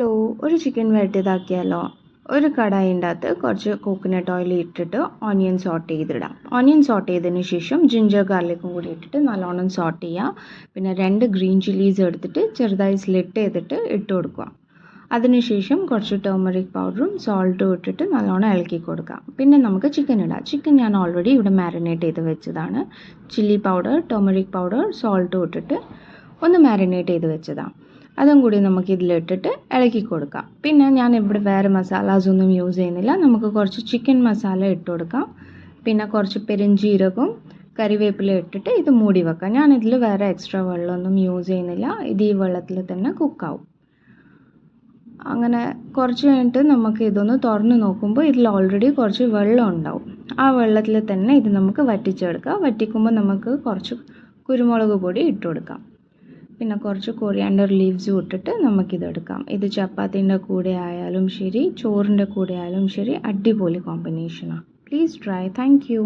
Hello, ഒരു chicken വരട്ടിയതാക്കിയാലോ? ഒരു കടായിൻ്റെ അകത്ത് കുറച്ച് കോക്കനട്ട് ഓയിൽ ഇട്ടിട്ട് ഓണിയൻ സോട്ട് ചെയ്തിടാം. ഓണിയൻ സോട്ട് ചെയ്തതിന് ശേഷം ജിഞ്ചർ ഗാർലിക്കും കൂടി ഇട്ടിട്ട് നല്ലോണം സോട്ട് ചെയ്യുക. പിന്നെ 2 ഗ്രീൻ ചില്ലീസ് എടുത്തിട്ട് ചെറുതായി സ്ലിറ്റ് ചെയ്തിട്ട് ഇട്ട് കൊടുക്കുക. അതിനുശേഷം കുറച്ച് ടർമറിക് പൗഡറും സോൾട്ടും ഇട്ടിട്ട് നല്ലോണം ഇളക്കി കൊടുക്കാം. പിന്നെ നമുക്ക് ചിക്കൻ ഇടാം. ചിക്കൻ ഞാൻ ഓൾറെഡി ഇവിടെ മാരിനേറ്റ് ചെയ്ത് വെച്ചതാണ്. ചില്ലി പൗഡർ, ടർമറിക് പൗഡർ, സോൾട്ടും ഇട്ടിട്ട് ഒന്ന് മാരിനേറ്റ് ചെയ്ത് വെച്ചതാണ്. അതും കൂടി നമുക്ക് ഇതിലിട്ടിട്ട് ഇളക്കി കൊടുക്കാം. പിന്നെ ഞാൻ ഇവിടെ വേറെ മസാലാസ് ഒന്നും യൂസ് ചെയ്യുന്നില്ല. നമുക്ക് കുറച്ച് ചിക്കൻ മസാല ഇട്ട് കൊടുക്കാം. പിന്നെ കുറച്ച് പെരുംജീരകവും കറിവേപ്പില ഇട്ടിട്ട് ഇത് മൂടി വെക്കാം. ഞാനിതിൽ വേറെ എക്സ്ട്രാ വെള്ളമൊന്നും യൂസ് ചെയ്യുന്നില്ല. ഇത് ഈ വെള്ളത്തിൽ തന്നെ കുക്കാവും. അങ്ങനെ കുറച്ച് കഴിഞ്ഞിട്ട് നമുക്ക് ഇതൊന്ന് തുറന്ന് നോക്കുമ്പോൾ ഇതിൽ ഓൾറെഡി കുറച്ച് വെള്ളം ഉണ്ടാവും. ആ വെള്ളത്തിൽ തന്നെ ഇത് നമുക്ക് വറ്റിച്ചെടുക്കാം. വറ്റിക്കുമ്പോൾ നമുക്ക് കുറച്ച് കുരുമുളക് പൊടി ഇട്ട് കൊടുക്കാം. പിന്നെ കുറച്ച് കൊറിയാൻഡർ ലീവ്സും ഇട്ടിട്ട് നമുക്കിതെടുക്കാം. ഇത് ചപ്പാത്തിൻ്റെ കൂടെ ആയാലും ശരി, ചോറിൻ്റെ കൂടെ ആയാലും ശരി, അടിപൊളി കോമ്പിനേഷനാണ്. Please try. Thank you.